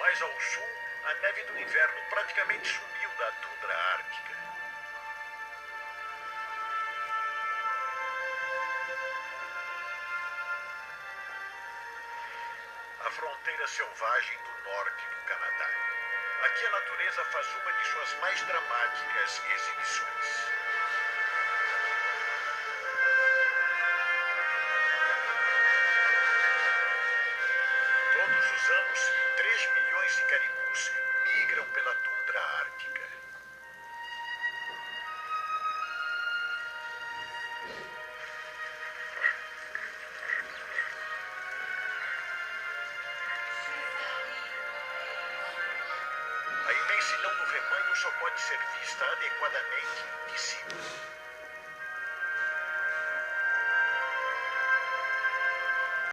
mais ao sul, a neve do inverno praticamente sumiu da tundra ártica. A fronteira selvagem do norte do Canadá. Aqui a natureza faz uma de suas mais dramáticas exibições. Todos os anos, 3 milhões de caribus migram pela tundra ártica. A imensidão do rebanho só pode ser vista adequadamente de cima.